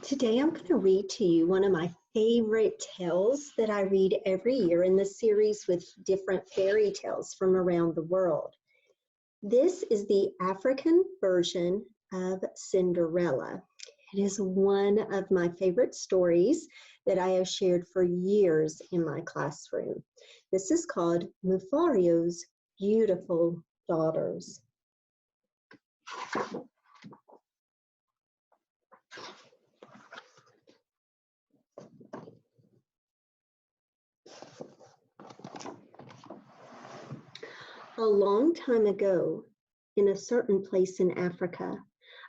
Today I'm going to read to you one of my favorite tales that I read every year in the series with different fairy tales from around the world. This is the African version of Cinderella. It is one of my favorite stories that I have shared for years in my classroom. This is called Mufaro's Beautiful Daughters. A long time ago, in a certain place in Africa,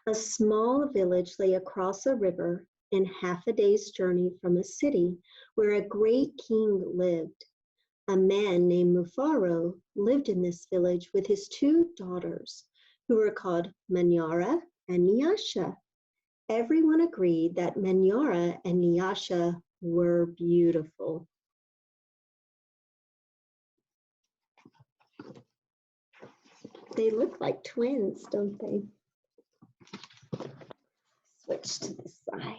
a small village lay across a river and half a day's journey from a city where a great king lived. A man named Mufaro lived in this village with his two daughters, who were called Manyara and Nyasha. Everyone agreed that Manyara and Nyasha were beautiful. They look like twins, don't they? Switch to this side.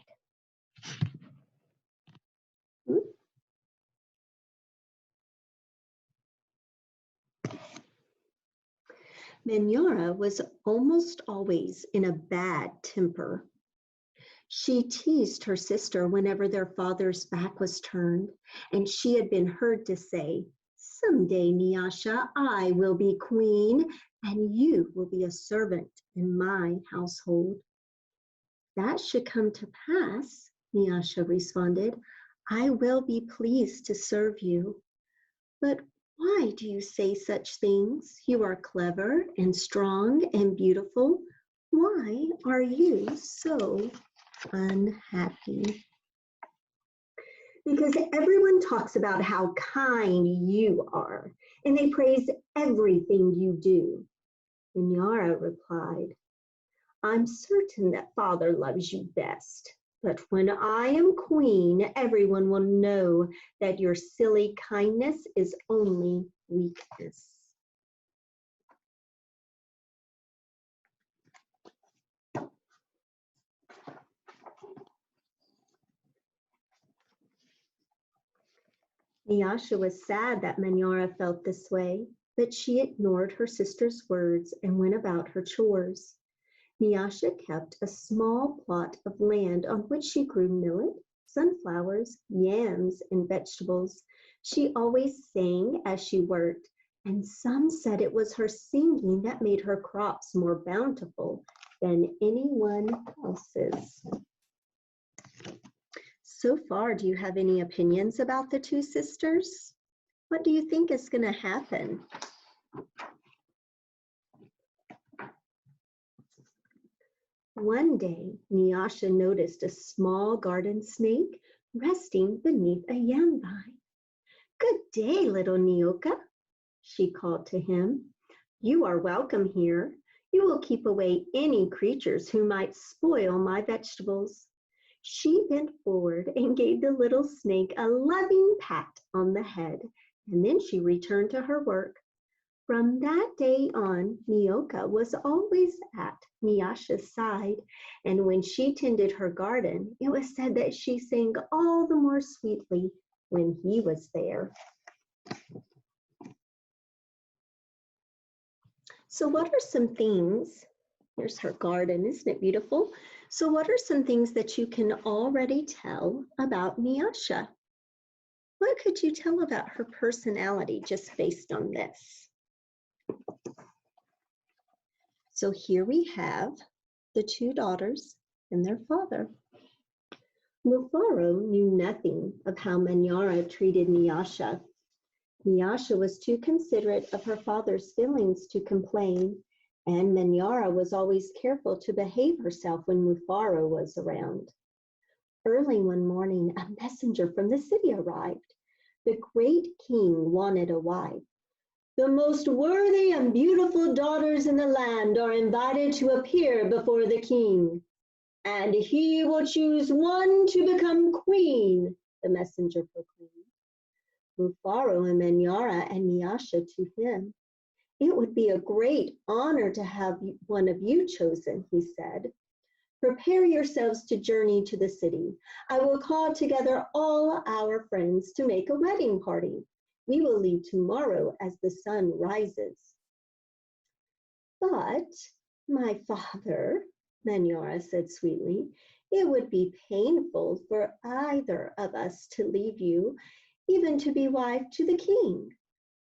Manyara was almost always in a bad temper. She teased her sister whenever their father's back was turned, and she had been heard to say, "Someday, Nyasha, I will be queen, and you will be a servant in my household." "That should come to pass," Nyasha responded. "I will be pleased to serve you." "But why do you say such things? You are clever and strong and beautiful. Why are you so unhappy?" "Because everyone talks about how kind you are, and they praise everything you do." Manyara replied, "I'm certain that father loves you best. But when I am queen, everyone will know that your silly kindness is only weakness." Nyasha was sad that Manyara felt this way, but she ignored her sister's words and went about her chores. Nyasha kept a small plot of land on which she grew millet, sunflowers, yams, and vegetables. She always sang as she worked, and some said it was her singing that made her crops more bountiful than anyone else's. So far, do you have any opinions about the two sisters? What do you think is going to happen? One day, Nyasha noticed a small garden snake resting beneath a yam vine. "Good day, little Nyoka," she called to him. "You are welcome here. You will keep away any creatures who might spoil my vegetables." She bent forward and gave the little snake a loving pat on the head, and then she returned to her work. From that day on, Nyoka was always at Nyasha's side, and when she tended her garden, it was said that she sang all the more sweetly when he was there. So what are some things, here's her garden, isn't it beautiful? So what are some things that you can already tell about Nyasha? What could you tell about her personality just based on this? So here we have the two daughters and their father. Mufaro knew nothing of how Manyara treated Nyasha. Nyasha was too considerate of her father's feelings to complain, and Manyara was always careful to behave herself when Mufaro was around. Early one morning, a messenger from the city arrived. The great king wanted a wife. "The most worthy and beautiful daughters in the land are invited to appear before the king, and he will choose one to become queen," the messenger proclaimed. Mufaro and Manyara and Nyasha to him. "It would be a great honor to have one of you chosen," he said. "Prepare prepare yourselves to journey to the city. I will call together all our friends to make a wedding party. We will leave tomorrow as the sun rises." "But, my father," Maniora said sweetly, "it would be painful for either of us to leave you, even to be wife to the king.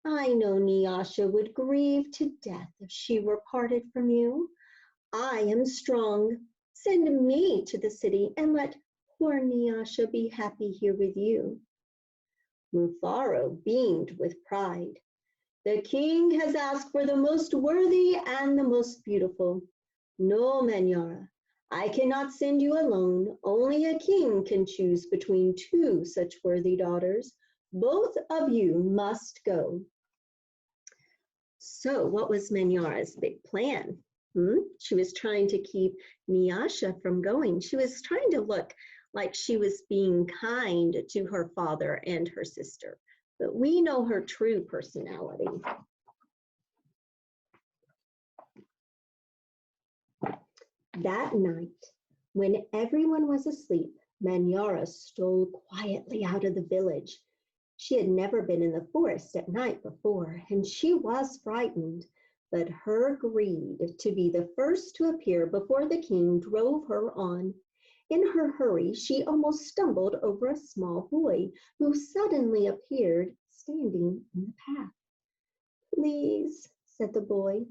I know Nyasha would grieve to death if she were parted from you. I am strong. Send me to the city and let poor Nyasha be happy here with you." Mufaro beamed with pride. "The king has asked for the most worthy and the most beautiful. No, Manyara, I cannot send you alone. Only a king can choose between two such worthy daughters. Both of you must go." So what was Manyara's big plan? She was trying to keep Nyasha from going. She was trying to look like she was being kind to her father and her sister. But we know her true personality. That night, when everyone was asleep, Manyara stole quietly out of the village. She had never been in the forest at night before, and she was frightened, but her greed to be the first to appear before the king drove her on. In her hurry, she almost stumbled over a small boy who suddenly appeared standing in the path. "Please," said the boy,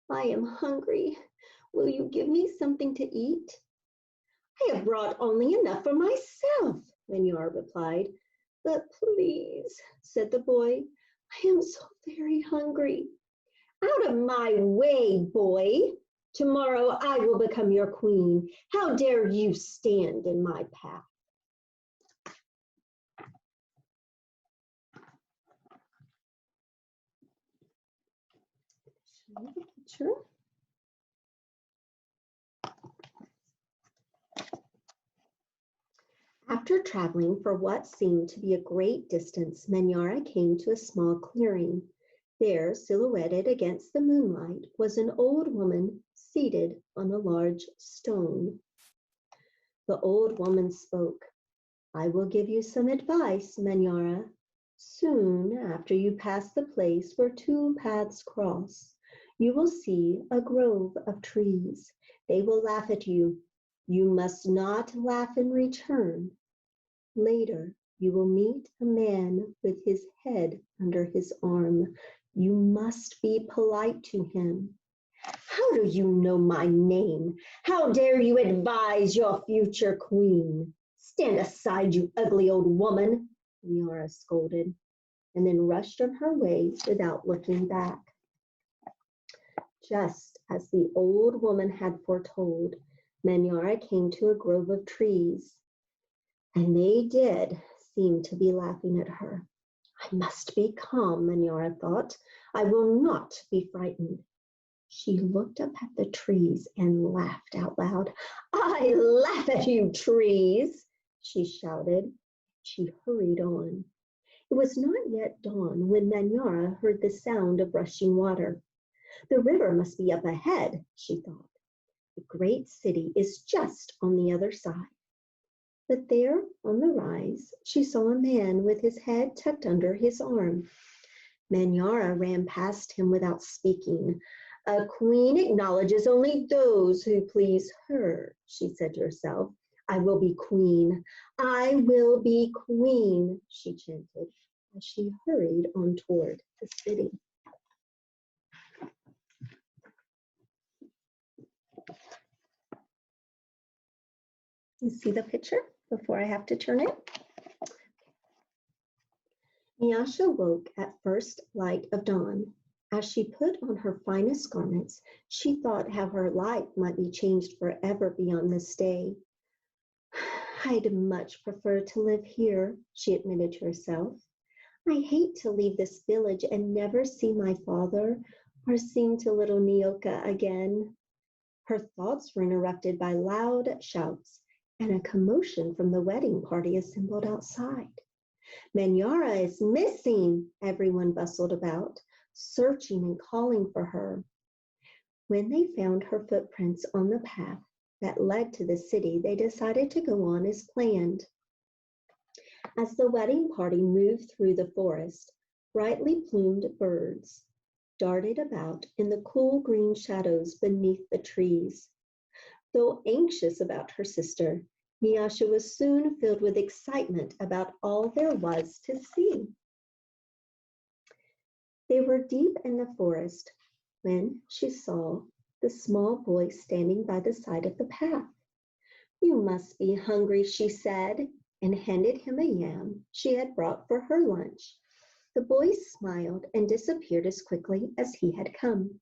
"I am hungry. Will you give me something to eat?" "I have brought only enough for myself," Manyara replied. "But please," said the boy, "I am so very hungry." "Out of my way, boy. Tomorrow I will become your queen. How dare you stand in my path?" Show you the picture. After traveling for what seemed to be a great distance, Manyara came to a small clearing. There, silhouetted against the moonlight, was an old woman seated on a large stone. The old woman spoke. "I will give you some advice, Manyara. Soon after you pass the place where two paths cross, you will see a grove of trees. They will laugh at you. You must not laugh in return. Later, you will meet a man with his head under his arm. You must be polite to him." "How do you know my name? How dare you advise your future queen? Stand aside, you ugly old woman," Nyara scolded, and then rushed on her way without looking back. Just as the old woman had foretold, Manyara came to a grove of trees, and they did seem to be laughing at her. "I must be calm," Manyara thought. "I will not be frightened." She looked up at the trees and laughed out loud. "I laugh at you, trees," she shouted. She hurried on. It was not yet dawn when Manyara heard the sound of rushing water. "The river must be up ahead," she thought. "The great city is just on the other side." But there, on the rise, she saw a man with his head tucked under his arm. Manyara ran past him without speaking. "A queen acknowledges only those who please her," she said to herself. "I will be queen. I will be queen," she chanted as she hurried on toward the city. You see the picture before I have to turn it? Nyasha woke at first light of dawn. As she put on her finest garments, she thought how her life might be changed forever beyond this day. "I'd much prefer to live here," she admitted to herself. "I hate to leave this village and never see my father or sing to little Nyoka again." Her thoughts were interrupted by loud shouts and a commotion from the wedding party assembled outside. "Manyara is missing!" Everyone bustled about, searching and calling for her. When they found her footprints on the path, that led to the city, they decided to go on as planned. As the wedding party moved through the forest, brightly plumed birds darted about in the cool green shadows beneath the trees. Though anxious about her sister, Nyasha was soon filled with excitement about all there was to see. They were deep in the forest when she saw the small boy standing by the side of the path. "You must be hungry," she said, and handed him a yam she had brought for her lunch. The boy smiled and disappeared as quickly as he had come.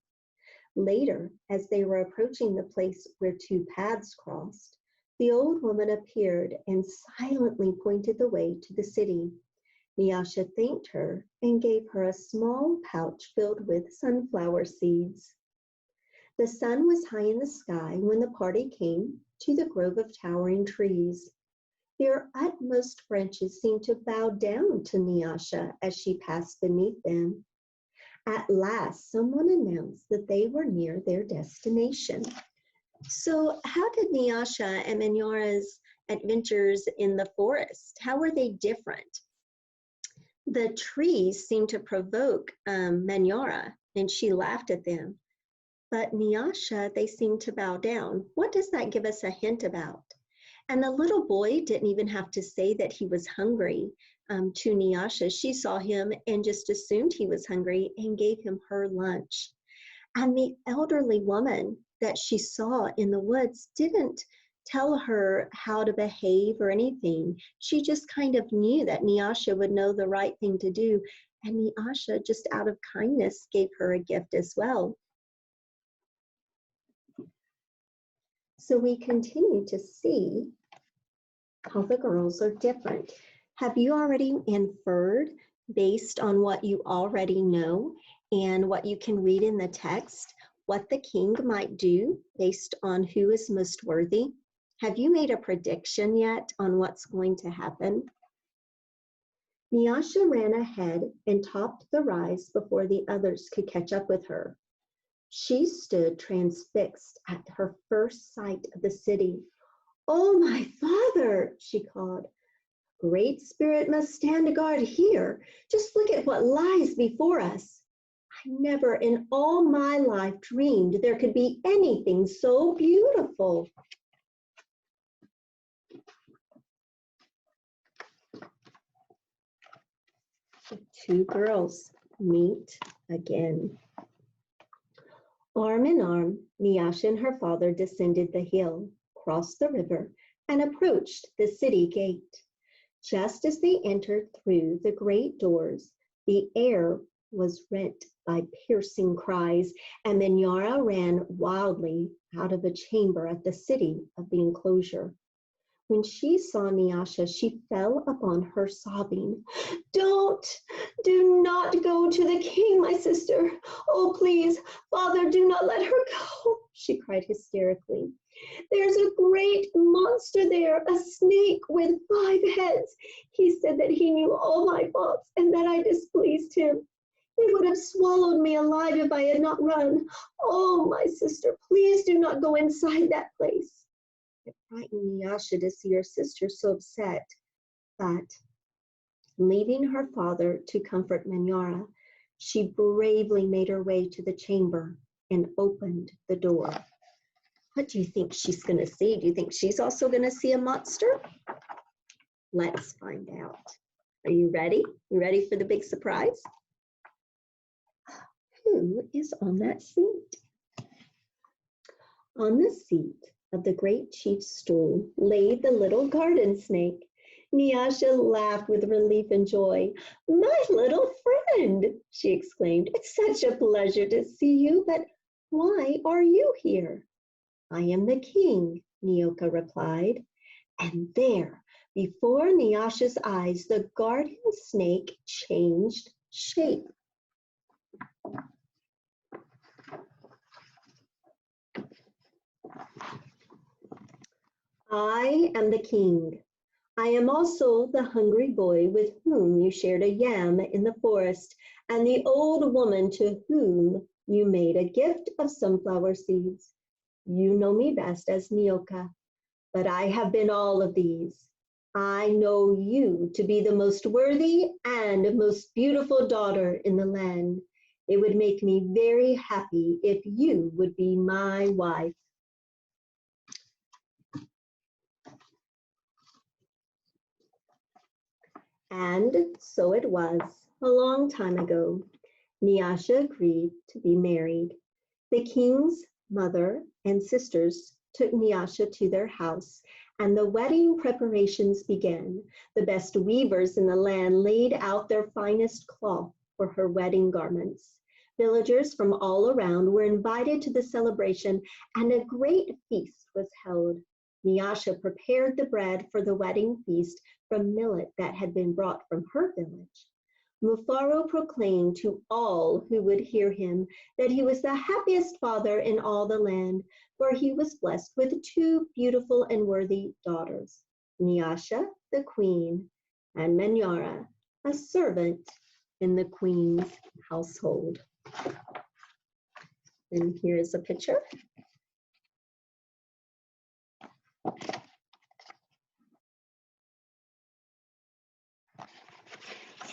Later, as they were approaching the place where two paths crossed, the old woman appeared and silently pointed the way to the city. Nyasha thanked her and gave her a small pouch filled with sunflower seeds. The sun was high in the sky when the party came to the grove of towering trees. Their utmost branches seemed to bow down to Nyasha as she passed beneath them. At last, someone announced that they were near their destination. So, how did Nyasha and Menora's adventures in the forest, how were they different? The trees seemed to provoke Menora, and she laughed at them. But Nyasha, they seemed to bow down. What does that give us a hint about? And the little boy didn't even have to say that he was hungry to Nyasha. She saw him and just assumed he was hungry and gave him her lunch. And the elderly woman that she saw in the woods didn't tell her how to behave or anything. She just kind of knew that Nyasha would know the right thing to do. And Nyasha, just out of kindness, gave her a gift as well. So we continue to see how the girls are different. Have you already inferred, based on what you already know and what you can read in the text, what the king might do based on who is most worthy? Have you made a prediction yet on what's going to happen? Nyasha ran ahead and topped the rise before the others could catch up with her. She stood transfixed at her first sight of the city. "Oh, my father," she called. "Great Spirit must stand guard here. Just look at what lies before us. I never in all my life dreamed there could be anything so beautiful." The two girls meet again. Arm in arm, Nyasha and her father descended the hill, crossed the river, and approached the city gate. Just as they entered through the great doors, the air was rent by piercing cries, and Menora ran wildly out of a chamber at the city of the enclosure. When she saw Nyasha, she fell upon her sobbing. Do not go to the king, my sister. Oh, please, father, do not let her go," she cried hysterically. "There's a great monster there, a snake with 5 heads. He said that he knew all my faults and that I displeased him. He would have swallowed me alive if I had not run. Oh, my sister, please do not go inside that place." It frightened Nyasha to see her sister so upset, but leaving her father to comfort Menora, she bravely made her way to the chamber and opened the door. What do you think she's going to see? Do you think she's also going to see a monster? Let's find out. Are you ready? You ready for the big surprise? Who is on that seat? On the seat of the great chief's stool lay the little garden snake. Nyasha laughed with relief and joy. "My little friend," she exclaimed, "it's such a pleasure to see you, but why are you here?" "I am the king," Nyoka replied. And there, before Nyasha's eyes, the garden snake changed shape. "I am the king. I am also the hungry boy with whom you shared a yam in the forest, and the old woman to whom you made a gift of sunflower seeds. You know me best as Nyoka, but I have been all of these. I know you to be the most worthy and most beautiful daughter in the land. It would make me very happy if you would be my wife." And so it was, a long time ago. Nyasha agreed to be married. The king's mother and sisters took Nyasha to their house, and the wedding preparations began. The best weavers in the land laid out their finest cloth for her wedding garments. Villagers from all around were invited to the celebration, and a great feast was held. Nyasha prepared the bread for the wedding feast from millet that had been brought from her village. Mufaro proclaimed to all who would hear him that he was the happiest father in all the land, for he was blessed with two beautiful and worthy daughters, Nyasha, the queen, and Manyara, a servant in the queen's household. And here is a picture.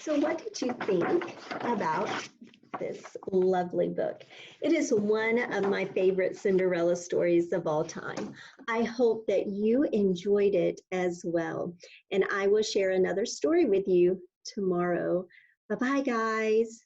So what did you think about this lovely book? It is one of my favorite Cinderella stories of all time. I hope that you enjoyed it as well. And I will share another story with you tomorrow. Bye-bye, guys.